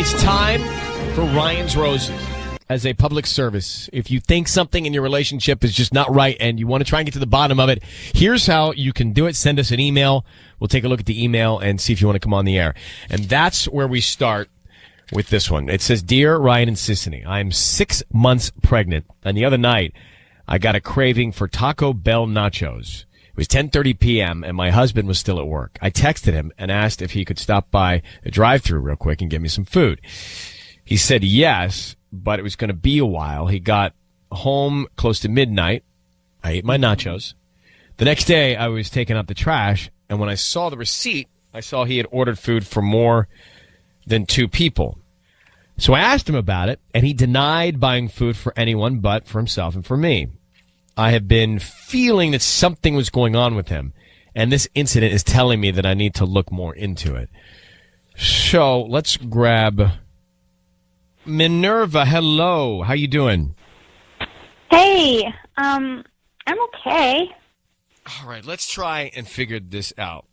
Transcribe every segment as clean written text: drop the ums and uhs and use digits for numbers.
It's time for Ryan's Roses. As a public service, if you think something in your relationship is just not right and you want to try and get to the bottom of it, here's how you can do it. Send us an email. We'll take a look at the email and see if you want to come on the air. And that's where we start with this one. It says, Dear Ryan and Sissany, I am 6 months pregnant, and the other night I got a craving for Taco Bell nachos. It was 10:30 p.m., and my husband was still at work. I texted him and asked if he could stop by the drive-thru real quick and get me some food. He said yes, but it was going to be a while. He got home close to midnight. I ate my nachos. The next day, I was taking out the trash, and when I saw the receipt, I saw he had ordered food for more than 2 people. So I asked him about it, and he denied buying food for anyone but for himself and for me. I have been feeling that something was going on with him, and this incident is telling me that I need to look more into it. So let's grab Minerva. Hello. How you doing? Hey, I'm okay. All right, let's try and figure this out.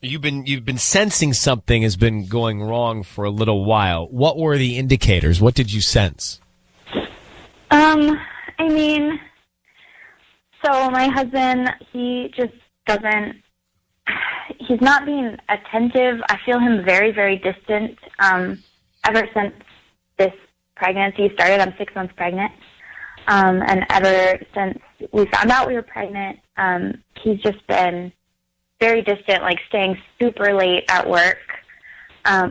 You've been sensing something has been going wrong for a little while. What were the indicators? What did you sense? So my husband, he just doesn't, he's not being attentive. I feel him very, very distant. Ever since this pregnancy started, I'm 6 months pregnant. And ever since we found out we were pregnant, he's just been very distant, like staying super late at work.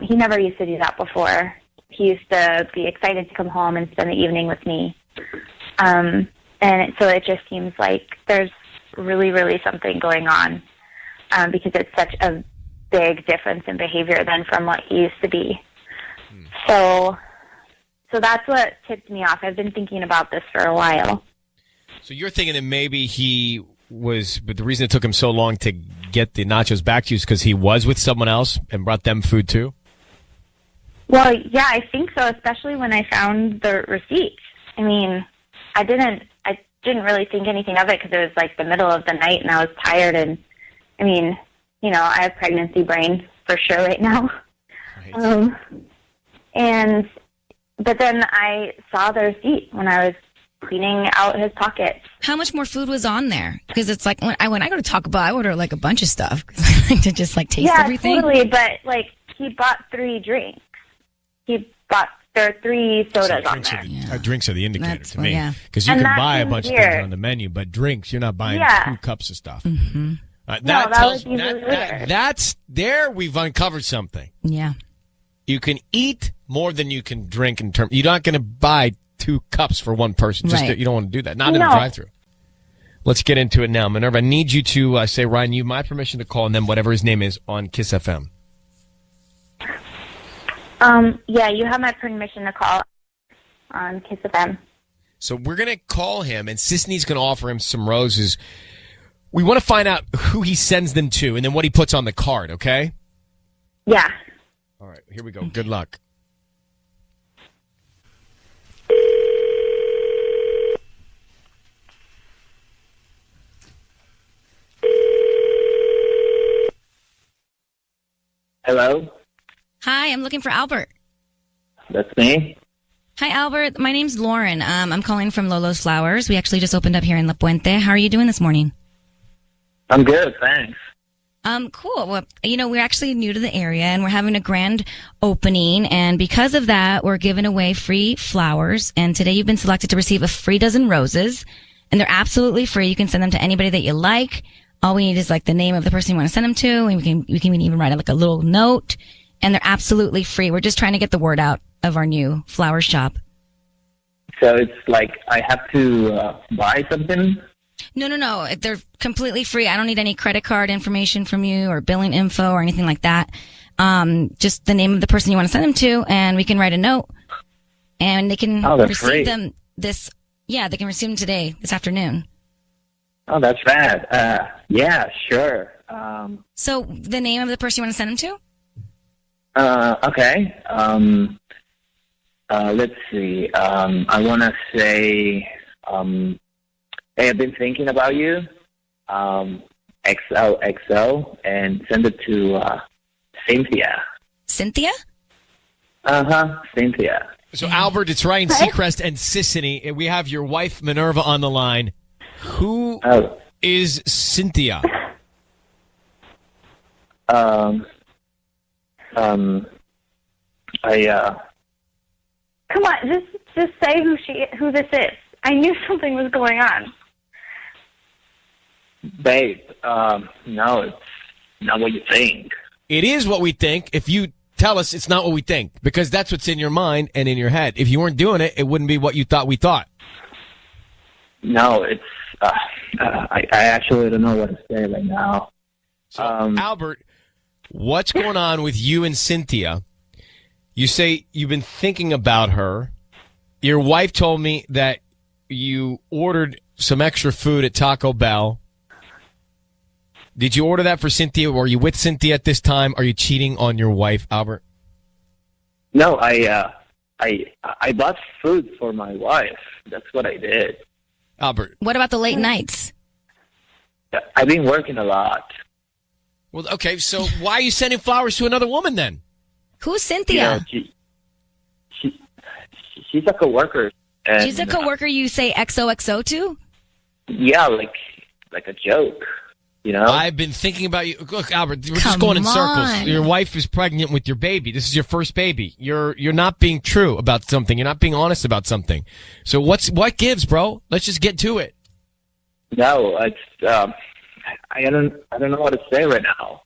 He never used to do that before. He used to be excited to come home and spend the evening with me. So it just seems like there's really, really something going on because it's such a big difference in behavior than from what he used to be. So that's what tipped me off. I've been thinking about this for a while. So you're thinking that maybe he was, but the reason it took him so long to get the nachos back to you is because he was with someone else and brought them food too? Well, yeah, I think so, especially when I found the receipt. I didn't really think anything of it because it was like the middle of the night and I was tired and, I have pregnancy brain for sure right now. Right. But then I saw the receipt when I was cleaning out his pockets. How much more food was on there? Because it's like when I go to Taco Bell, I order like a bunch of stuff because I like to just like taste everything. Yeah, totally. But like he bought 3 drinks. There are 3 sodas on there. Drinks are the indicator to me. Yeah. Because you can buy a bunch of things on the menu, but drinks, you're not buying 2 cups of stuff. Mm-hmm. That's there. We've uncovered something. Yeah. You can eat more than you can drink in terms. You're not going to buy 2 cups for one person. Right. You don't want to do that. Not in a drive-thru. Let's get into it now. Minerva, I need you to say, Ryan, you have my permission to call, and then whatever his name is on Kiss FM. Yeah, you have my permission to call on Kiss FM. So we're going to call him, and Sisney's going to offer him some roses. We want to find out who he sends them to and then what he puts on the card, okay? Yeah. All right, here we go. Good luck. Hello? Hi, I'm looking for Albert. That's me. Hi, Albert. My name's Lauren. I'm calling from Lolo's Flowers. We actually just opened up here in La Puente. How are you doing this morning? I'm good, thanks. Cool. Well, we're actually new to the area and we're having a grand opening. And because of that, we're giving away free flowers. And today you've been selected to receive a free dozen roses. And they're absolutely free. You can send them to anybody that you like. All we need is like the name of the person you want to send them to. And we can even write like a little note. And they're absolutely free. We're just trying to get the word out of our new flower shop. So it's like I have to buy something? No. They're completely free. I don't need any credit card information from you or billing info or anything like that. Just the name of the person you want to send them to, and we can write a note, and they can receive them they can receive them today, this afternoon. Oh, that's rad. Yeah, sure. So the name of the person you want to send them to? Okay. Let's see. I want to say, hey, I've been thinking about you. XOXO, and send it to Cynthia. Cynthia? Cynthia. So, Albert, it's Ryan Seacrest and Sissany. We have your wife, Minerva, on the line. Who is Cynthia? Come on, just say who this is. I knew something was going on. Babe, no, it's not what you think. It is what we think. If you tell us it's not what we think, because that's what's in your mind and in your head. If you weren't doing it, it wouldn't be what you thought we thought. No, it's, I actually don't know what to say right now. So, Albert, what's going on with you and Cynthia? You say you've been thinking about her. Your wife told me that you ordered some extra food at Taco Bell. Did you order that for Cynthia? Were you with Cynthia at this time? Are you cheating on your wife, Albert? No, I bought food for my wife. That's what I did. Albert. What about the late nights? I've been working a lot. Well, okay, so why are you sending flowers to another woman then? Who's Cynthia? She's a coworker. And, she's a coworker you say XOXO to? Yeah, like a joke. You know? I've been thinking about you. Look, Albert, we're just going in circles. Your wife is pregnant with your baby. This is your first baby. You're not being true about something. You're not being honest about something. So what gives, bro? Let's just get to it. No, it's I don't know what to say right now.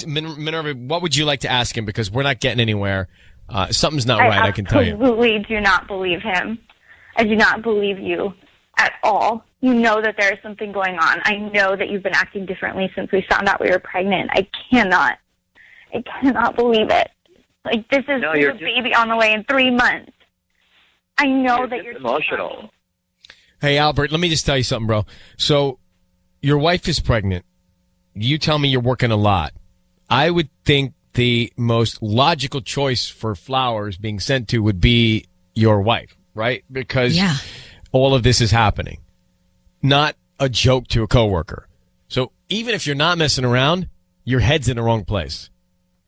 Minerva, what would you like to ask him? Because we're not getting anywhere. Something's not right, I can tell you. I absolutely do not believe him. I do not believe you at all. You know that there is something going on. I know that you've been acting differently since we found out we were pregnant. I cannot believe it. Like, this is a baby on the way in 3 months. I know that you're emotional. Hey, Albert, let me just tell you something, bro. So, your wife is pregnant. You tell me you're working a lot. I would think the most logical choice for flowers being sent to would be your wife, right? Because all of this is happening. Not a joke to a coworker. So even if you're not messing around, your head's in the wrong place.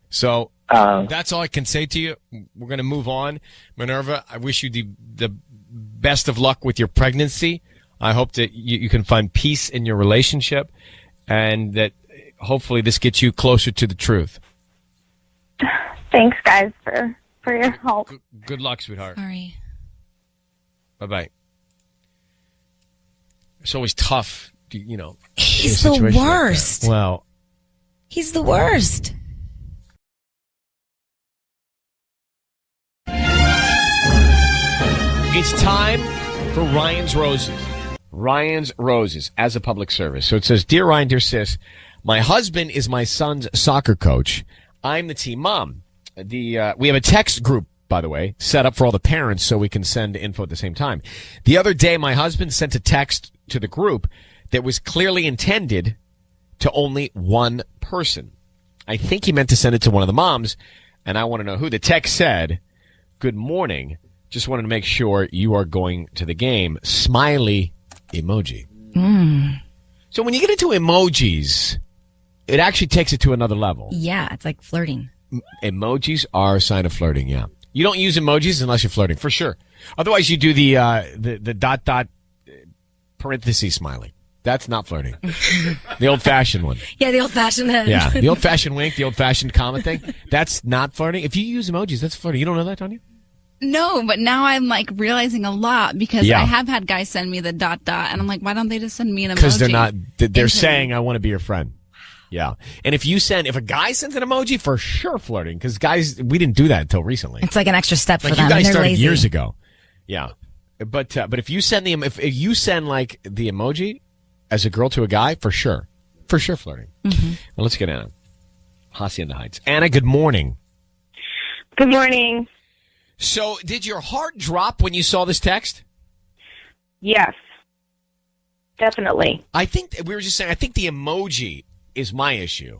So that's all I can say to you. We're going to move on. Minerva, I wish you the best of luck with your pregnancy. I hope that you can find peace in your relationship and that hopefully this gets you closer to the truth. Thanks, guys, for your help. Good luck, sweetheart. Sorry. Bye-bye. It's always tough, you know. He's the worst. Like well, he's the worst. It's time for Ryan's Roses. Ryan's Roses as a public service. So it says, Dear Ryan, dear sis, my husband is my son's soccer coach. I'm the team mom. We have a text group, by the way, set up for all the parents so we can send info at the same time. The other day, my husband sent a text to the group that was clearly intended to only one person. I think he meant to send it to one of the moms, and I want to know who. The text said, good morning. Just wanted to make sure you are going to the game. Smiley emoji. So when you get into emojis, it actually takes it to another level. Yeah, it's like flirting. Emojis are a sign of flirting, yeah. You don't use emojis unless you're flirting, for sure. Otherwise, you do the dot parenthesis smiley. That's not flirting. The old-fashioned one. Yeah, the old-fashioned. Yeah, the old-fashioned wink, the old-fashioned comment thing. That's not flirting. If you use emojis, that's flirting. You don't know that, Tanya? No, but now I'm like realizing a lot because I have had guys send me the dot, and I'm like, why don't they just send me an emoji? Because they're saying, I want to be your friend. Yeah. And if a guy sends an emoji, for sure flirting, because guys, we didn't do that until recently. It's like an extra step for them. You guys They're started lazy. years ago. Yeah. But if you send if you send like the emoji as a girl to a guy, for sure flirting. Mm-hmm. Well, let's get Anna. Hacienda Heights. Anna, good morning. Good morning. So, did your heart drop when you saw this text? Yes. Definitely. I think we were just saying, I think the emoji is my issue.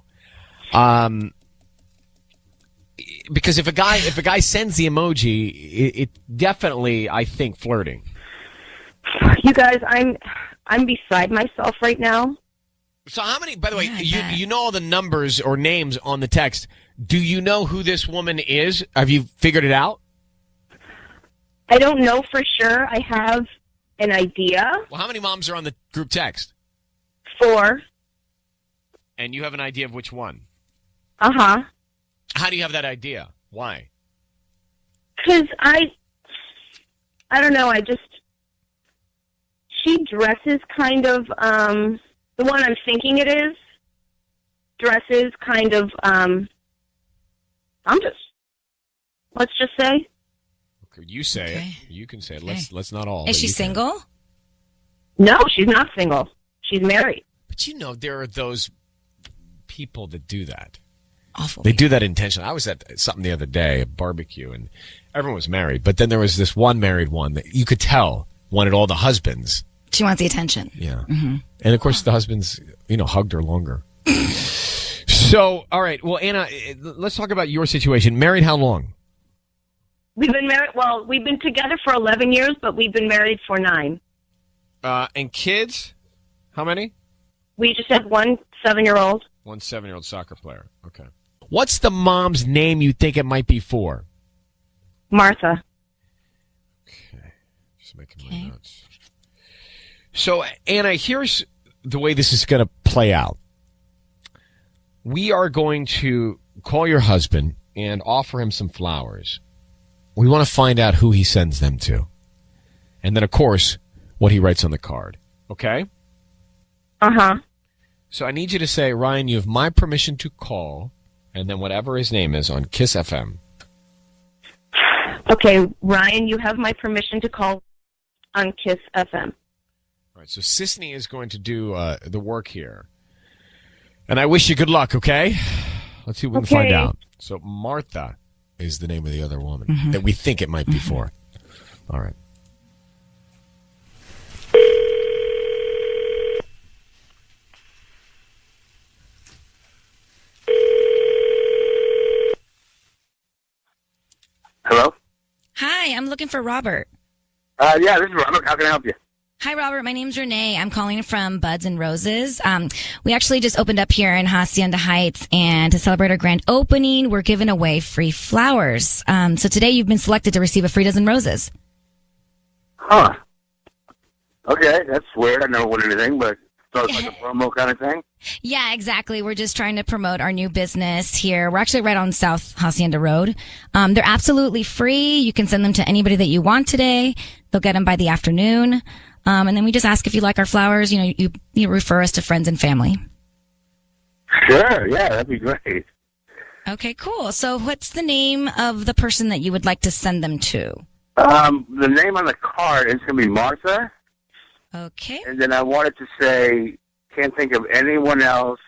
Because if a guy sends the emoji, it definitely, I think, flirting. You guys, I'm beside myself right now. So how many, by the way, you know all the numbers or names on the text. Do you know who this woman is? Have you figured it out? I don't know for sure. I have an idea. Well, how many moms are on the group text? 4. And you have an idea of which one? Uh-huh. How do you have that idea? Why? Because I don't know, she dresses kind of, the one I'm thinking it is, dresses kind of, let's just say. Okay, you say it. You can say it. Let's not all. Is she single? No, she's not single. She's married. But there are those people that do that. Awful. They do that intentionally. I was at something the other day, a barbecue, and everyone was married. But then there was this one married one that you could tell wanted all the husbands. She wants the attention. Yeah. Mm-hmm. And, of course, the husbands, hugged her longer. So, all right. Well, Anna, let's talk about your situation. Married how long? We've been married, we've been together for 11 years, but we've been married for 9. And kids? How many? We just have one 7-year-old. One 7-year-old soccer player. Okay. What's the mom's name you think it might be for? Martha. Okay. Just making my notes. So, Anna, here's the way this is going to play out. We are going to call your husband and offer him some flowers. We want to find out who he sends them to. And then, of course, what he writes on the card. Okay? Uh-huh. So I need you to say, Ryan, you have my permission to call, and then whatever his name is on Kiss FM. Okay, Ryan, you have my permission to call on Kiss FM. All right, so Sisney is going to do the work here. And I wish you good luck, okay? Let's see what we can find out. So Martha is the name of the other woman that we think it might be for. All right. Hello? Hi, I'm looking for Robert. Yeah, this is Robert. How can I help you? Hi, Robert. My name's Renee. I'm calling from Buds and Roses. We actually just opened up here in Hacienda Heights, and to celebrate our grand opening, we're giving away free flowers. So today you've been selected to receive a free dozen roses. Huh. Okay, that's weird. I never won anything, but so it's like a promo kind of thing? Yeah, exactly. We're just trying to promote our new business here. We're actually right on South Hacienda Road. They're absolutely free. You can send them to anybody that you want today. They'll get them by the afternoon. And then we just ask if you like our flowers. You refer us to friends and family. Sure, yeah, that'd be great. Okay, cool. So what's the name of the person that you would like to send them to? The name on the card is going to be Martha. Okay. And then I wanted to say, can't think of anyone else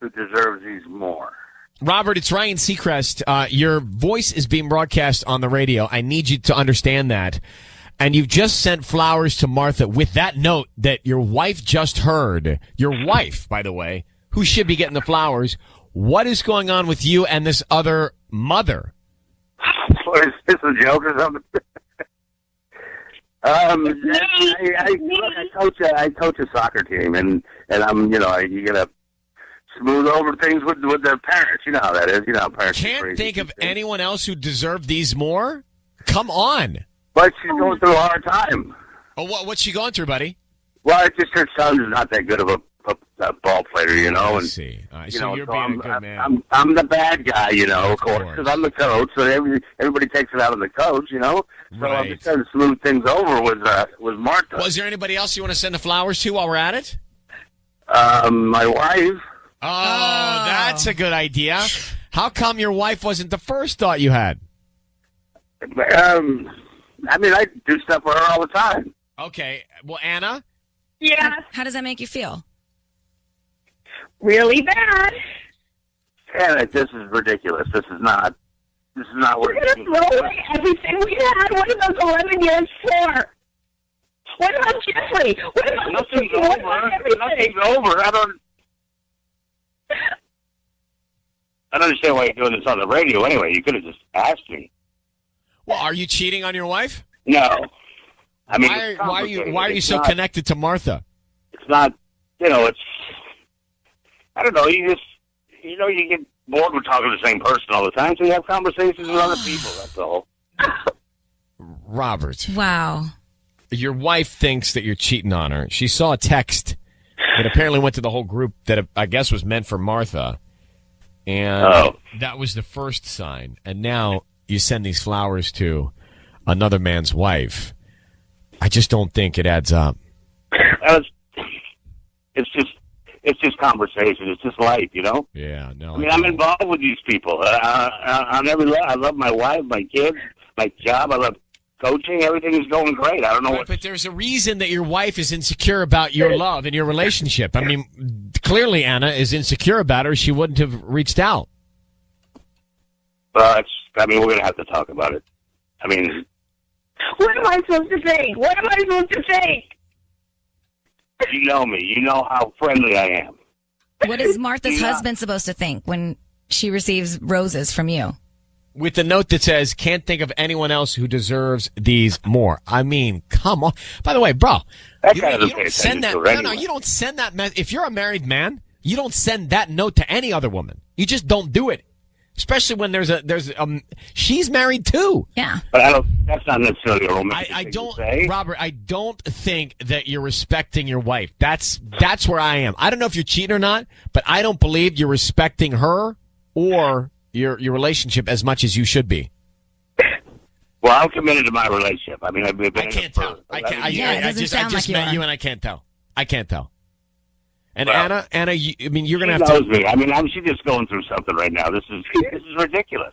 who deserves these more. Robert, it's Ryan Seacrest. Your voice is being broadcast on the radio. I need you to understand that. And you've just sent flowers to Martha with that note that your wife just heard. Your wife, by the way, who should be getting the flowers. What is going on with you and this other mother? What, is this a joke or something? I coach a soccer team, and I'm, you gotta smooth over things with their parents. You know how that is. You know how parents can't think of anyone else who deserved these more. Come on. But she's going through a hard time. Oh, what's she going through, buddy? Well, it's just her son is not that good of a ball player, And, I see. So you're being a good man. I'm the bad guy, of course, because I'm the coach. So everybody takes it out on the coach, So Right. I'm just trying to smooth things over with Martha. Was there anybody else you want to send the flowers to while we're at it? My wife. Oh, that's a good idea. How come your wife wasn't the first thought you had? I do stuff for her all the time. Okay. Well, Anna? Yeah. How does that make you feel? Really bad. Anna, this is ridiculous. This is not what We're going to throw away everything we had. What are those 11 years for? What about Jeffrey? What about Nothing's the over. everything? Nothing's over. I don't understand why you're doing this on the radio anyway. You could have just asked me. Well, are you cheating on your wife? No. I mean, why are you so connected to Martha? It's not, it's, I don't know, you bored with talking to the same person all the time, so you have conversations with other people, that's all. Robert. Wow. Your wife thinks that you're cheating on her. She saw a text that apparently went to the whole group that I guess was meant for Martha. And that was the first sign. And now you send these flowers to another man's wife. I just don't think it adds up. It's just conversation. It's just life, you know? Yeah, no. I mean, I'm involved with these people. On every level. I love my wife, my kids, my job. I love coaching. Everything is going great. I don't know what. But there's a reason that your wife is insecure about your love and your relationship. I mean, clearly Anna is insecure about her. She wouldn't have reached out. Well, we're going to have to talk about it. I mean, What am I supposed to think? What am I supposed to think? you know me. You know how friendly I am. What is Martha's husband supposed to think when she receives roses from you? With the note that says, can't think of anyone else who deserves these more. I mean, come on. By the way, bro, That you guy doesn't pay don't send attention that. to her No, anyway. you don't send that. If you're a married man, you don't send that note to any other woman. You just don't do it. Especially when she's married too. Yeah. But that's not necessarily a romantic thing to say. Robert, I don't think that you're respecting your wife. That's where I am. I don't know if you're cheating or not, but I don't believe you're respecting her or your relationship as much as you should be. Well, I'm committed to my relationship. I mean, I've been I can't tell. I just met you and I can't tell. I can't tell. And well, Anna, you're going to she have to. knows me. I mean, she's just going through something right now. This is ridiculous.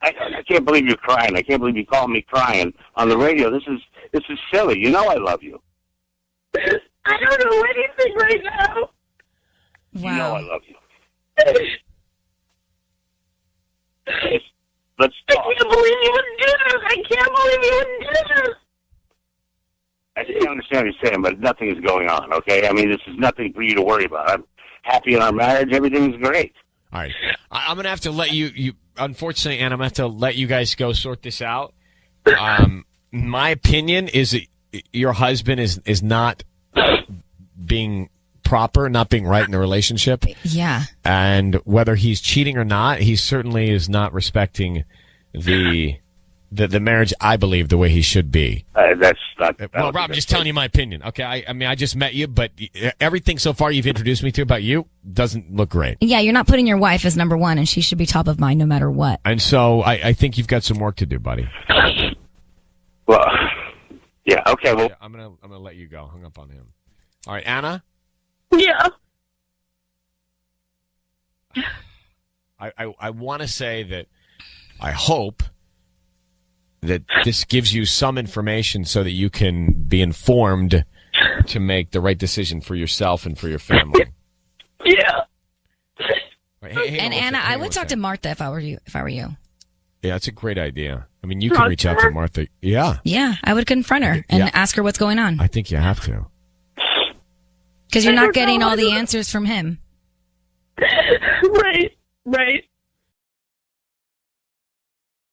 I can't believe you're crying. I can't believe you called me crying on the radio. This is silly. You know I love you. I don't know anything right now. Wow. You know I love you. Let's talk. I can't believe you would do this. I can't believe you would do this. I understand what you're saying, but nothing is going on, okay? I mean, this is nothing for you to worry about. I'm happy in our marriage. Everything's great. All right. I'm going to have to let you unfortunately, Anna, I'm going to have to let you guys go sort this out. My opinion is that your husband is not being proper, not being right in the relationship. Yeah. And whether he's cheating or not, he certainly is not respecting the marriage, I believe, the way he should be. That's not. Well, Rob, I'm just telling you my opinion. Okay, I mean, I just met you, but everything so far you've introduced me to about you doesn't look great. Yeah, you're not putting your wife as number one, and she should be top of mind no matter what. And so I think you've got some work to do, buddy. Well, yeah, okay. Well, I'm gonna let you go. Hung up on him. All right, Anna. Yeah. I want to say that I hope that this gives you some information so that you can be informed to make the right decision for yourself and for your family. Yeah. Right, And Anna, I would talk to Martha if I were you. Yeah, that's a great idea. I mean, you can reach out to Martha. Yeah. Yeah, I would confront her and ask her what's going on. I think you have to. Because you're not getting all the answers from him. Right.